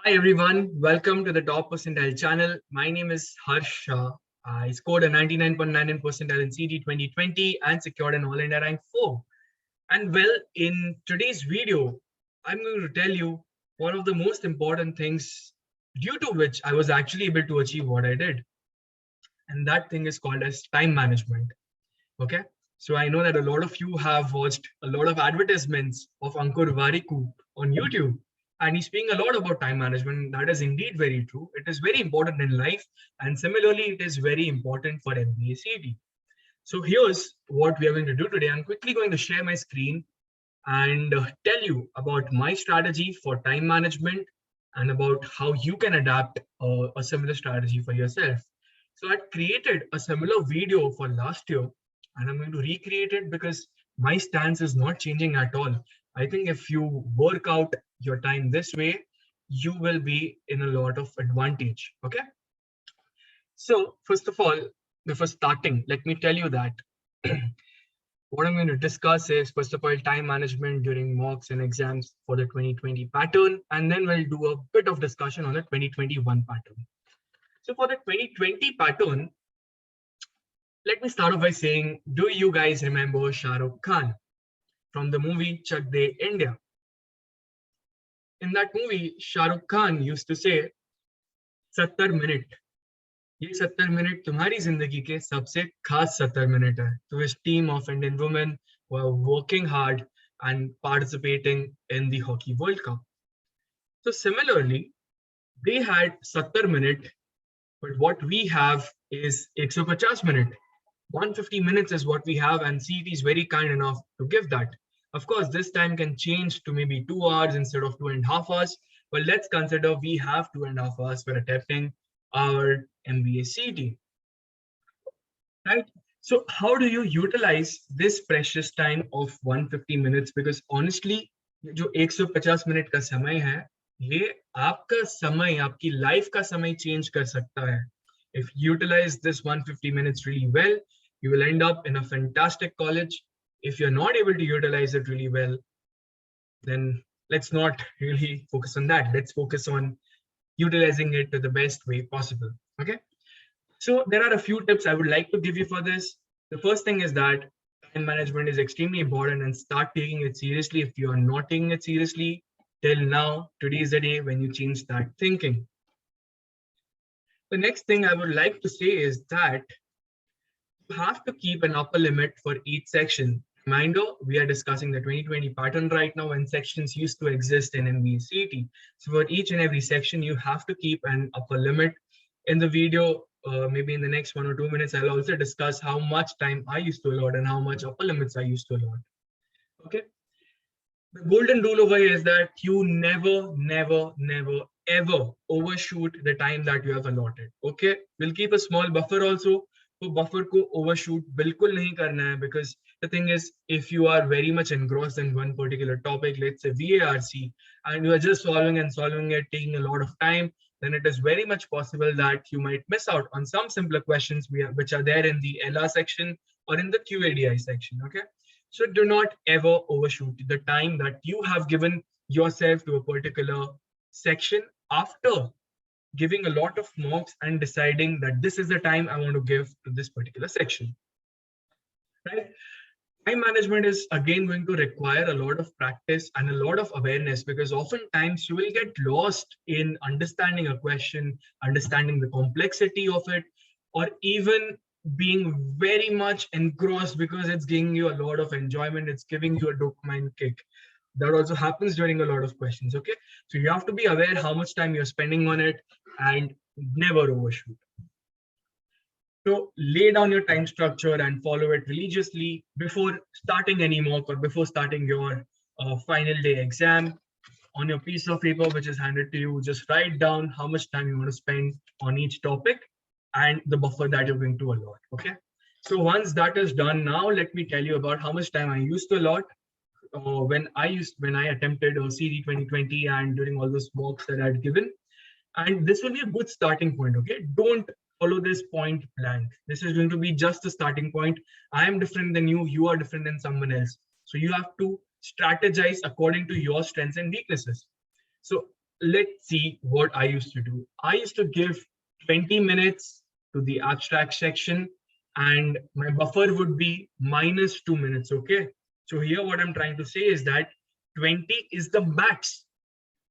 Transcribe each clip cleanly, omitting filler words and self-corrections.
Hi everyone, welcome to the Top Percentile channel. My name is Shah. I scored a 99.99 percentile in CET 2020 and secured an All India rank 4. And well, in today's video, I'm going to tell you one of the most important things due to which I was actually able to achieve what I did. And that thing is called as time management. Okay. So I know that a lot of you have watched a lot of advertisements of Ankur Variku on YouTube, and he's speaking a lot about time management. That is indeed very true. It is very important in life, and similarly, it is very important for MBA CET. So here's what we are going to do today. I'm quickly going to share my screen and tell you about my strategy for time management and about how you can adapt a similar strategy for yourself. So I created a similar video for last year, and I'm going to recreate it because my stance is not changing at all. I think if you work out your time this way, you will be in a lot of advantage. Okay. So first of all, before starting, let me tell you that what I'm going to discuss is, first of all, time management during mocks and exams for the 2020 pattern, and then we'll do a bit of discussion on the 2021 pattern. So for the 2020 pattern, let me start off by saying, do you guys remember Shah Rukh Khan from the movie Chak De India? In that movie, Shah Rukh Khan used to say, 70 minute. ये 70 minute तुम्हारी जिंदगी के सबसे खास 70 minute है. To his team of Indian women who are working hard and participating in the Hockey World Cup. So similarly, they had 70 minute, but what we have is 150 minute. 150 minutes is what we have, and CET is very kind enough to give that. Of course, this time can change to maybe 2 hours instead of 2.5 hours, but let's consider we have 2.5 hours for attempting our MBA CET, right? So how do you utilize this precious time of 150 minutes? Because honestly, जो 150 minute का समय है, ये आपका समय, आपकी life का समय चेंज कर सकता है. If you utilize this 150 minutes really well, you will end up in a fantastic college. If you're not able to utilize it really well, then let's not really focus on that. Let's focus on utilizing it to the best way possible. Okay. So there are a few tips I would like to give you for this. The first thing is that time management is extremely important, and start taking it seriously. If you are not taking it seriously till now, today is the day when you change that thinking. The next thing I would like to say is that you have to keep an upper limit for each section. Reminder, we are discussing the 2020 pattern right now, and sections used to exist in MBA CET. So for each and every section, you have to keep an upper limit. In the video, maybe in the next 1 or 2 minutes, I'll also discuss how much time I used to allot and how much upper limits I used to allot. Okay. The golden rule over here is that you never, ever overshoot the time that you have allotted. Okay. We'll keep a small buffer also. So buffer ko overshoot bilkul nahi karna hai, because the thing is, if you are very much engrossed in one particular topic, let's say VARC, and you are just solving it, taking a lot of time, then it is very much possible that you might miss out on some simpler questions which are there in the LR section or in the QADI section. Okay. So do not ever overshoot the time that you have given yourself to a particular section after giving a lot of mocks and deciding that this is the time I want to give to this particular section. Right? Time management is again going to require a lot of practice and a lot of awareness, because oftentimes you will get lost in understanding a question, understanding the complexity of it, or even being very much engrossed because it's giving you a lot of enjoyment, it's giving you a dopamine kick. That also happens during a lot of questions. Okay, so you have to be aware how much time you're spending on it and never overshoot. So lay down your time structure and follow it religiously before starting any mock or before starting your final day exam. On your piece of paper which is handed to you, just write down how much time you want to spend on each topic and the buffer that you're going to allot. Okay. So once that is done, now let me tell you about how much time I used to allot when I attempted CET 2020 and during all those mocks that I had given. And this will be a good starting point. Okay. Don't follow this point blank. This is going to be just a starting point. I am different than you. You are different than someone else. So you have to strategize according to your strengths and weaknesses. So let's see what I used to do. I used to give 20 minutes to the abstract section, and my buffer would be minus 2 minutes. Okay. So here what I'm trying to say is that 20 is the max.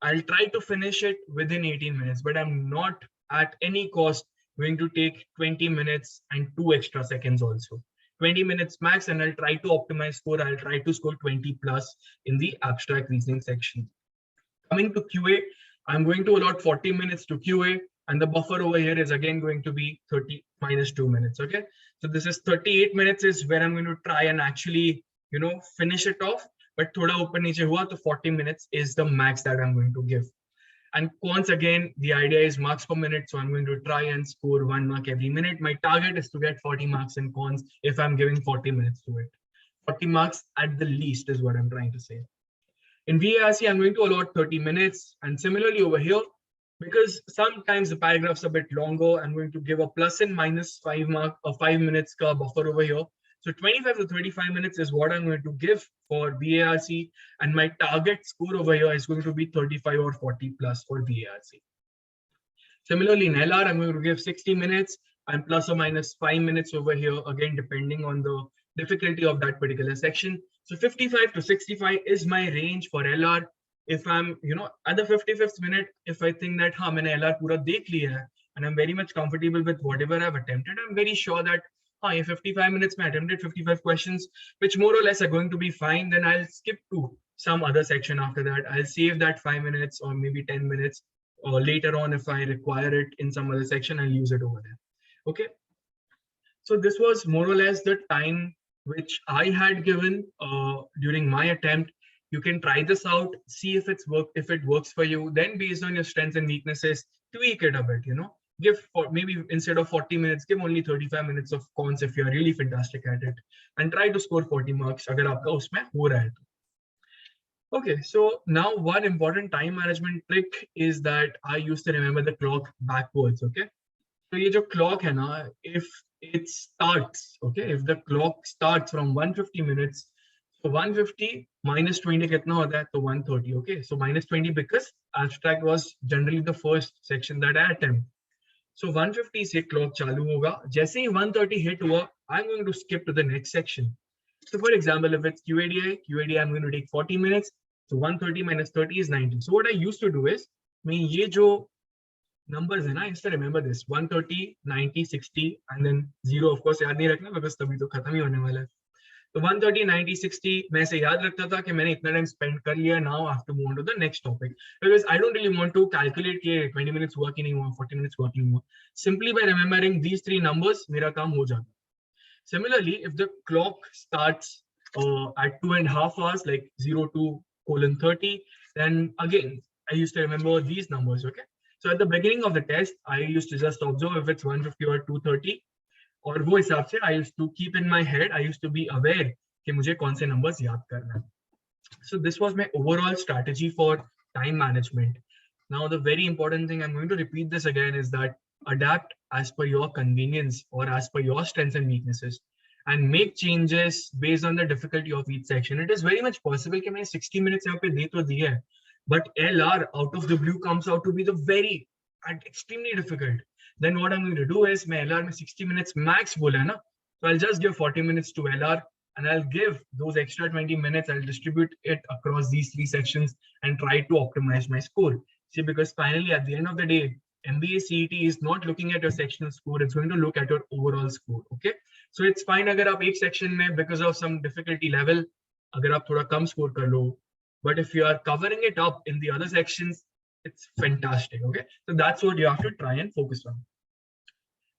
I'll try to finish it within 18 minutes, but I'm not at any cost going to take 20 minutes and 2 extra seconds also. 20 minutes max, and I'll try to optimize score. I'll try to score 20 plus in the abstract reasoning section. Coming to QA, I'm going to allot 40 minutes to QA, and the buffer over here is again going to be 30 minus 2 minutes. Okay, so this is 38 minutes is where I'm going to try and actually, finish it off. But thoda upar niche hua, to 40 minutes is the max that I'm going to give. And cons, again, the idea is marks per minute. So I'm going to try and score 1 mark every minute. My target is to get 40 marks in cons if I'm giving 40 minutes to it. 40 marks at the least is what I'm trying to say. In VARC, I'm going to allot 30 minutes. And similarly over here, because sometimes the paragraph's a bit longer, I'm going to give a plus and minus 5 minutes ka buffer over here. So 25 to 35 minutes is what I'm going to give for VARC, and my target score over here is going to be 35 or 40 plus for VARC. Similarly, in LR, I'm going to give 60 minutes and plus or minus 5 minutes over here, again, depending on the difficulty of that particular section. So 55 to 65 is my range for LR. If I'm, at the 55th minute, if I think that, maine LR pura dekh liya hai, and I'm very much comfortable with whatever I've attempted, I'm very sure that, in 55 minutes, I attempted 55 questions, which more or less are going to be fine. Then I'll skip to some other section after that. I'll save that 5 minutes or maybe 10 minutes or later on, if I require it in some other section, I'll use it over there. Okay. So this was more or less the time which I had given during my attempt. You can try this out, see if it works for you. Then based on your strengths and weaknesses, tweak it a bit, Give for maybe instead of 40 minutes, give only 35 minutes of cons if you're really fantastic at it, and try to score 40 marks agar aapka usme ho raha hai. Okay, so now one important time management trick is that I used to remember the clock backwards. Okay, so ye jo clock hai na, if it starts, okay, if the clock starts from 150 minutes, so 150 minus 20 kitna hota hai? So 130. Okay, so minus 20 because abstract was generally the first section that I attempt. So 150 से clock चालू होगा. जैसे ही 130 hit हुआ, I'm going to skip to the next section. So for example, if it's QADI, I'm going to take 40 minutes. So 130 minus 30 is 90. So what I used to do is, मैं ये जो numbers है ना, I used to remember this 130, 90, 60, and then 0 of course याद नहीं रखना because तभी तो खत्म ही होने वाला है. तो 130, 90, 60 मैं ऐसे याद रखता था कि मैंने इतना टाइम स्पेंड कर लिया. Now I have to move on to the next topic because I don't really want to calculate कि 20 minutes हुआ कि नहीं हुआ, 40 minutes हुआ कि नहीं हुआ. Simply by remembering these 3 numbers, मेरा काम हो जाता. Similarly, if the clock starts at 2.5 hours, like 02:30, then again I used to remember these numbers. Okay, so at the beginning of the test, I used to just observe if it's 150 or 230. और वो हिसाब से I used to keep in my head, I used to be aware कि मुझे कौन से numbers याद करना है. So this was my overall strategy for time management. Now the very important thing, I'm going to repeat this again, is that adapt as per your convenience or as per your strengths and weaknesses, and make changes based on the difficulty of each section. It is very much possible कि मैंने 60 minutes यहाँ पे दे तो दिया है, but LR out of the blue comes out to be the very extremely difficult. Then what I'm going to do is, my LR में 60 minutes max बोला है ना, so I'll just give 40 minutes to LR, and I'll give those extra 20 minutes, I'll distribute it across these 3 sections and try to optimize my score. See, because finally at the end of the day, MBA CET is not looking at your sectional score, it's going to look at your overall score. Okay, so it's fine अगर आप एक section में because of some difficulty level अगर आप थोड़ा कम score कर लो, but if you are covering it up in the other sections, it's fantastic. Okay, so that's what you have to try and focus on.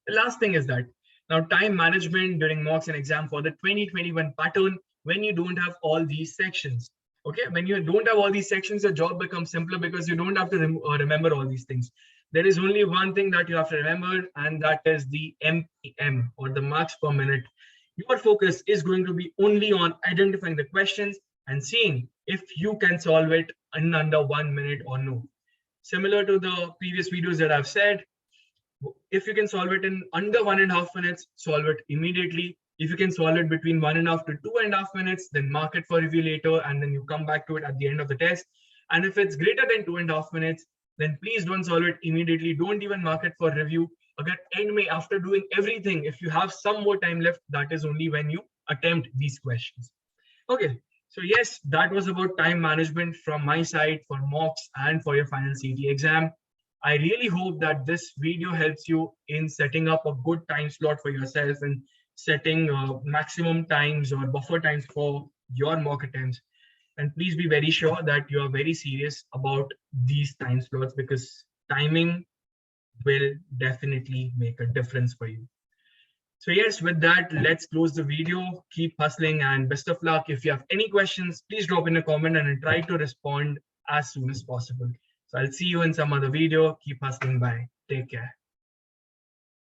The last thing is that now time management during mocks and exam for the 2021 pattern, when you don't have all these sections. Okay, when you don't have all these sections, your job becomes simpler because you don't have to remember all these things. There is only one thing that you have to remember, and that is the MPM, or the marks per minute. Your focus is going to be only on identifying the questions and seeing if you can solve it in under 1 minute or no. Similar to the previous videos that I've said, if you can solve it in under 1.5 minutes, solve it immediately. If you can solve it between 1.5 to 2.5 minutes, then mark it for review later, and then you come back to it at the end of the test. And if it's greater than 2.5 minutes, then please don't solve it immediately. Don't even mark it for review. Agar end mein, after doing everything, if you have some more time left, that is only when you attempt these questions. Okay, so yes, that was about time management from my side for mocks and for your final CET exam. I really hope that this video helps you in setting up a good time slot for yourself and setting maximum times or buffer times for your mock attempts. And please be very sure that you are very serious about these time slots, because timing will definitely make a difference for you. So yes, with that, let's close the video. Keep hustling and best of luck. If you have any questions, please drop in a comment and I'll try to respond as soon as possible. So I'll see you in some other video. Keep hustling. Bye. Take care.